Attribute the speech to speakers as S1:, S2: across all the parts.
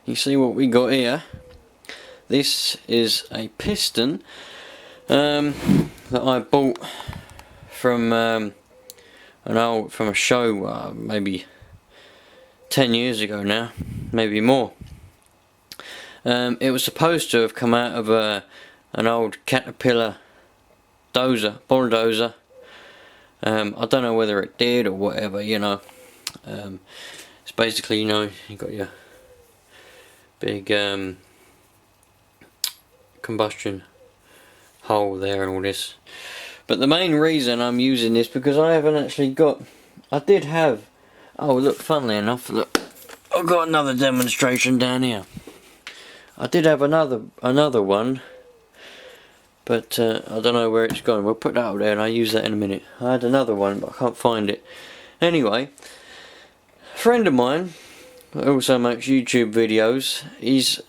S1: you see what we got here. This is a piston that I bought from from a show maybe 10 years ago now, maybe more. It was supposed to have come out of an old Caterpillar bulldozer. I don't know whether it did or whatever, you know. It's basically, you know, you got your big combustion hole there and all this. But the main reason I'm using this, because I haven't actually got, I did have, oh look, funnily enough, look, I've got another demonstration down here. I did have another one, but I don't know where it's gone. We'll put that up there and I'll use that in a minute. I had another one but I can't find it. Anyway, a friend of mine that also makes YouTube videos, he's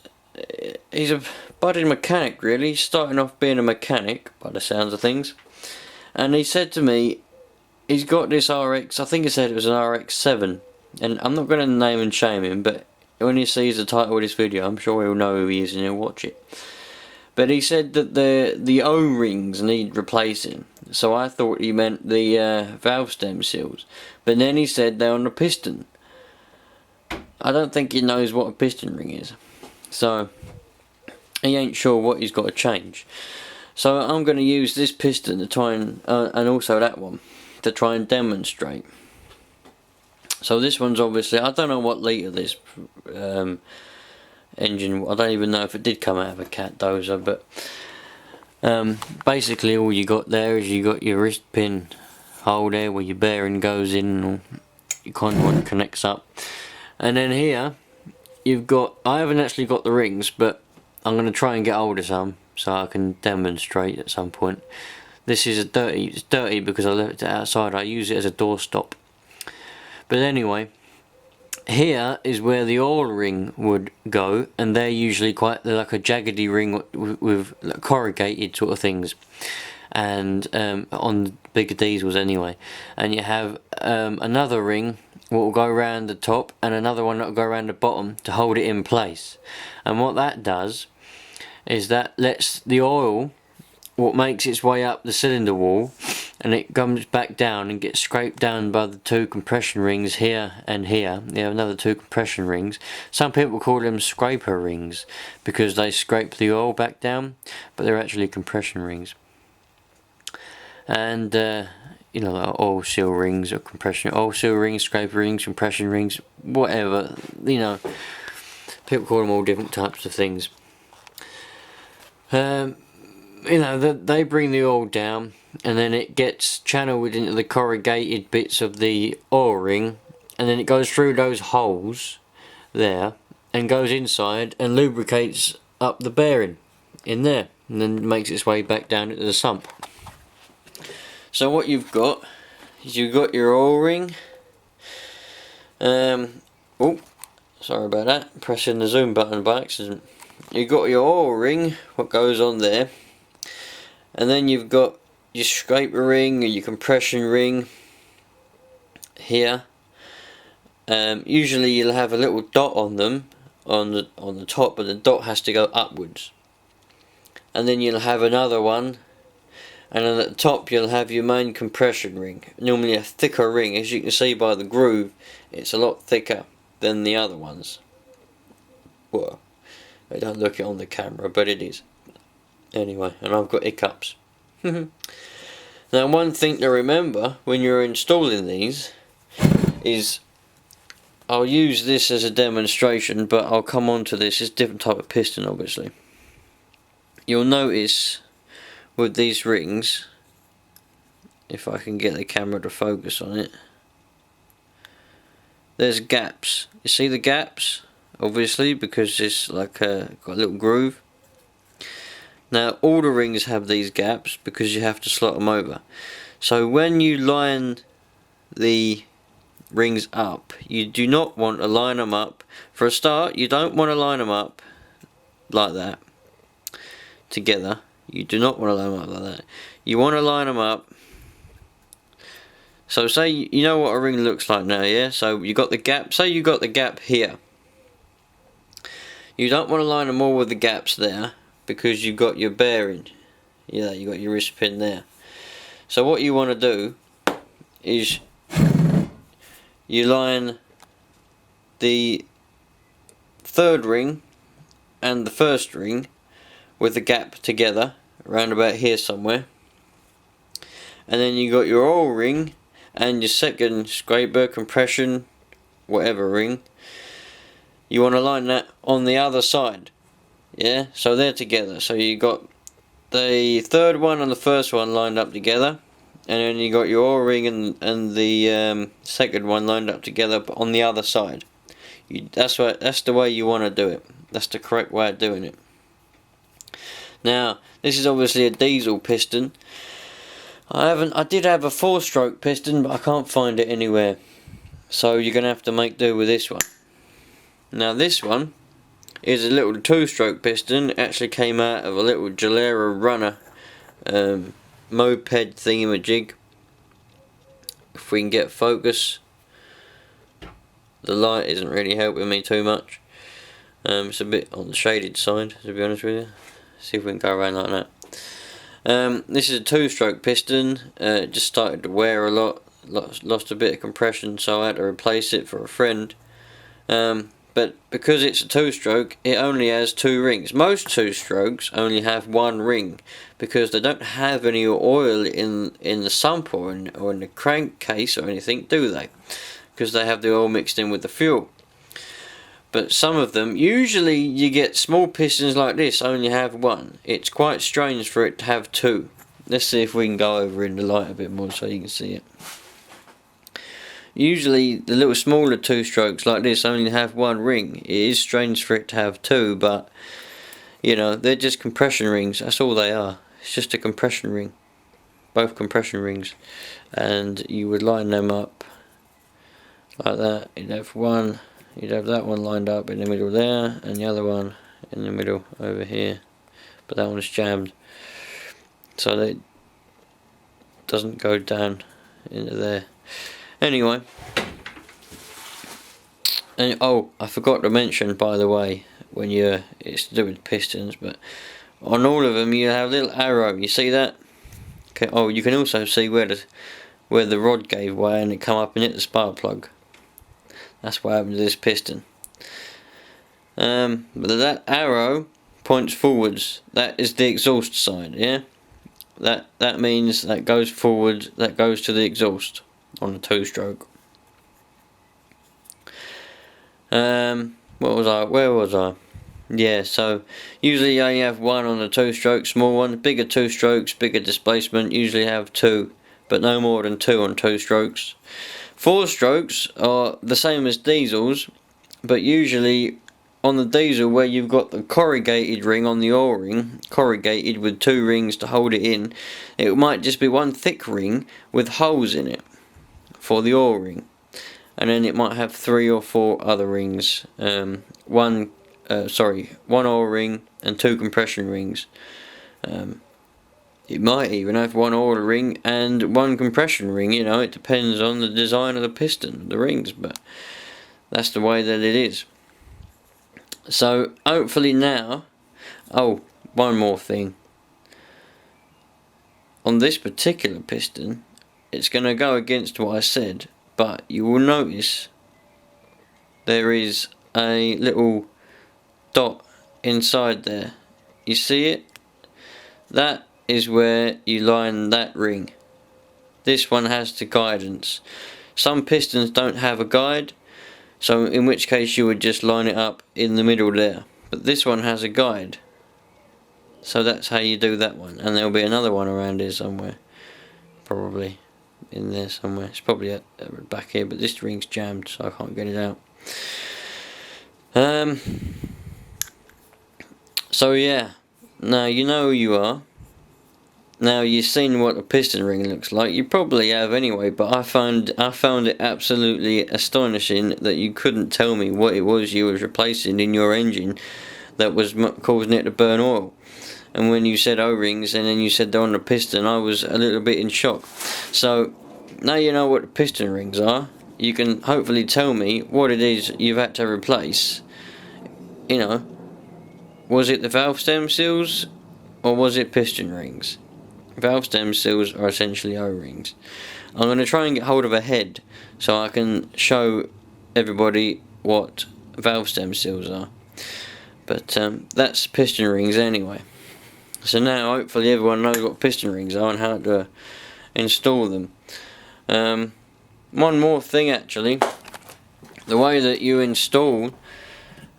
S1: a budding mechanic really. He's starting off being a mechanic by the sounds of things. And he said to me, he's got this RX, I think he said it was an RX-7. And I'm not going to name and shame him, but when he sees the title of this video, I'm sure he'll know who he is and he'll watch it. But he said that the O-rings need replacing. So I thought he meant the valve stem seals. But then he said they're on the piston. I don't think he knows what a piston ring is. So he ain't sure what he's got to change. So I'm going to use this piston to try and also that one, to try and demonstrate. So this one's obviously, I don't know what litre this engine, I don't even know if it did come out of a cat dozer, but basically all you got there is you got your wrist pin hole there where your bearing goes in, or your conduit connects up, and then here you've got, I haven't actually got the rings, but I'm going to try and get hold of some so I can demonstrate at some point. This is it's dirty because I left it outside. I use it as a doorstop. But anyway, here is where the oil ring would go, and they're usually they're like a jaggedy ring with like corrugated sort of things, and on bigger diesels anyway. And you have another ring what will go around the top, and another one that will go around the bottom to hold it in place. And what that does is that lets the oil, what makes its way up the cylinder wall, and it comes back down and gets scraped down by the two compression rings here and here. You have another two compression rings. Some people call them scraper rings because they scrape the oil back down, but they're actually compression rings. And you know, like oil seal rings or oil seal rings, scraper rings, compression rings, whatever. You know, people call them all different types of things. You know, they bring the oil down, and then it gets channeled into the corrugated bits of the oil ring, and then it goes through those holes there and goes inside and lubricates up the bearing in there, and then makes its way back down into the sump. So what you've got is you've got your oil ring. Oh, sorry about that, pressing the zoom button by accident. You've got your oil ring, what goes on there, and then you've got your scraper ring or your compression ring here. Usually you'll have a little dot on them on the top, but the dot has to go upwards. And then you'll have another one, and then at the top you'll have your main compression ring. Normally a thicker ring, as you can see by the groove, it's a lot thicker than the other ones. Well, I don't look it on the camera, but it is. Anyway, and I've got hiccups. Now, one thing to remember when you're installing these is, I'll use this as a demonstration, but I'll come on to this. It's a different type of piston, obviously. You'll notice with these rings, if I can get the camera to focus on it, there's gaps. You see the gaps? Obviously, because it's like got a little groove. Now all the rings have these gaps because you have to slot them over. So when you line the rings up, you do not want to line them up. For a start, you don't want to line them up like that together. You do not want to line them up like that. You want to line them up. So say you know what a ring looks like now, yeah? So you got the gap. Say you got the gap here. You don't want to line them all with the gaps there, because you've got your bearing. Yeah, you got your wrist pin there. So what you want to do is you line the third ring and the first ring with the gap together, around about here somewhere. And then you got your oil ring and your second scraper, compression, whatever ring. You want to line that on the other side. Yeah, so they're together. So you got the third one and the first one lined up together, and then you got your oil ring and the second one lined up together but on the other side. That's the way you want to do it. That's the correct way of doing it. Now, this is obviously a diesel piston. I did have a 4-stroke piston, but I can't find it anywhere. So you're gonna have to make do with this one. Now this one is a little 2-stroke piston. It actually came out of a little Gilera Runner moped thingamajig. If we can get focus. The light isn't really helping me too much. It's a bit on the shaded side, to be honest with you. See if we can go around like that. This is a 2-stroke piston. It just started to wear a lot. Lost a bit of compression, so I had to replace it for a friend. But because it's a 2-stroke, it only has 2 rings. Most 2-strokes only have 1 ring, because they don't have any oil in the sump or in the crankcase or anything, do they? Because they have the oil mixed in with the fuel. But some of them, usually you get small pistons like this, only have 1. It's quite strange for it to have 2. Let's see if we can go over in the light a bit more so you can see it. Usually the little smaller 2-strokes like this only have 1 ring. It is strange for it to have 2, but you know, they're just compression rings. That's all they are. It's just a compression ring. Both compression rings. And you would line them up like that. You'd have one, you'd have that one lined up in the middle there, and the other one in the middle over here. But that one's jammed, so that it doesn't go down into there. Anyway, and oh, I forgot to mention, by the way, when it's to do with pistons, but on all of them you have a little arrow. You see that? Okay. Oh, you can also see where the rod gave way and it come up and hit the spark plug. That's what happened to this piston. But that arrow points forwards. That is the exhaust side. Yeah. That means that goes forward. That goes to the exhaust on a 2-stroke. Where was I? Yeah, so usually you only have 1 on the 2-stroke, small one. Bigger 2-strokes, bigger displacement, usually have 2, but no more than 2 on 2-strokes. 4-strokes are the same as diesels, but usually on the diesel, where you've got the corrugated ring on the oil ring, corrugated with 2 rings to hold it in, it might just be 1 thick ring with holes in it for the oil ring, and then it might have 3 or 4 other rings. One oil ring and 2 compression rings. It might even have 1 oil ring and 1 compression ring. You know, it depends on the design of the piston, the rings, but that's the way that it is. So hopefully now, oh, one more thing. On this particular piston, it's going to go against what I said, but you will notice there is a little dot inside there. You see it? That is where you line that ring. This one has the guidance. Some pistons don't have a guide, so in which case you would just line it up in the middle there. But this one has a guide, so that's how you do that one. And there'll be another one around here somewhere, probably in there somewhere. It's probably at the back here, but this ring's jammed, so I can't get it out. So yeah, now you know who you are. Now you've seen what a piston ring looks like. You probably have anyway, but I found it absolutely astonishing that you couldn't tell me what it was you was replacing in your engine that was causing it to burn oil. And when you said O-rings and then you said they're on the piston, I was a little bit in shock. So now you know what the piston rings are. You can hopefully tell me what it is you've had to replace. You know, Was it the valve stem seals or was it piston rings? Valve stem seals are essentially O-rings. I'm going to try and get hold of a head so I can show everybody what valve stem seals are. But that's piston rings anyway. So now hopefully everyone knows what piston rings are and how to install them. One more thing actually. The way that you install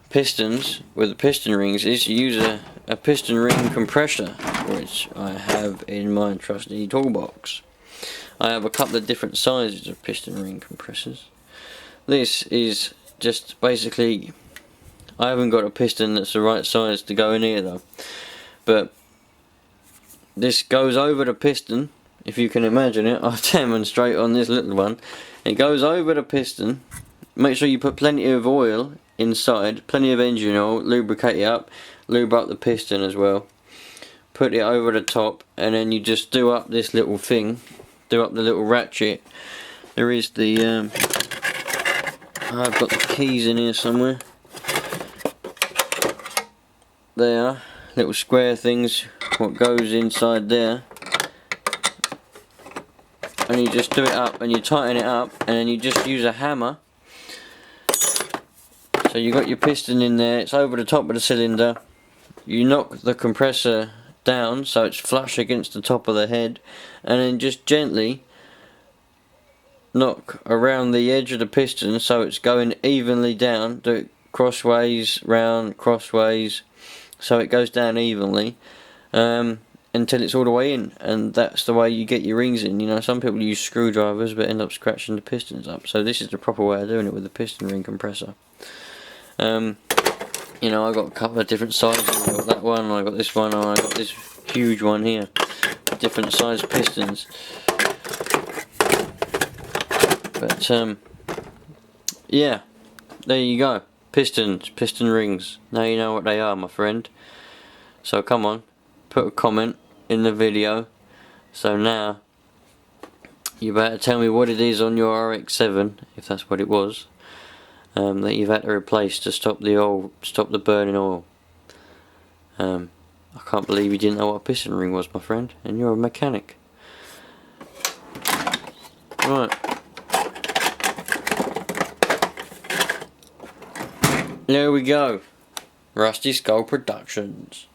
S1: pistons with the piston rings is you use a piston ring compressor, which I have in my trusty toolbox. I have a couple of different sizes of piston ring compressors. This is just basically, I haven't got a piston that's the right size to go in here though, but this goes over the piston. If you can imagine it, I'll demonstrate on this little one. It goes over the piston. Make sure you put plenty of oil inside, plenty of engine oil, lubricate it up, lube up the piston as well. Put it over the top, and then you just do up this little thing, do up the little ratchet. There is the, I've got the keys in here somewhere. There, little square things, what goes inside there. And you just do it up, and you tighten it up, and then you just use a hammer. So you got your piston in there, it's over the top of the cylinder. You knock the compressor down so it's flush against the top of the head, and then just gently knock around the edge of the piston so it's going evenly down. Do it crossways, round, crossways, so it goes down evenly until it's all the way in, and that's the way you get your rings in. You know, some people use screwdrivers but end up scratching the pistons up, so this is the proper way of doing it with the piston ring compressor. You know, I got a couple of different sizes. I got that one, I got this one, and I got this huge one here. Different size pistons. But yeah, there you go. Pistons, piston rings. Now you know what they are, my friend. So come on, put a comment in the video. So now you better tell me what it is on your RX-7, if that's what it was, that you've had to replace to stop the oil, stop the burning oil. I can't believe you didn't know what a piston ring was, my friend, and you're a mechanic. Right. There we go. RustySkull Productions.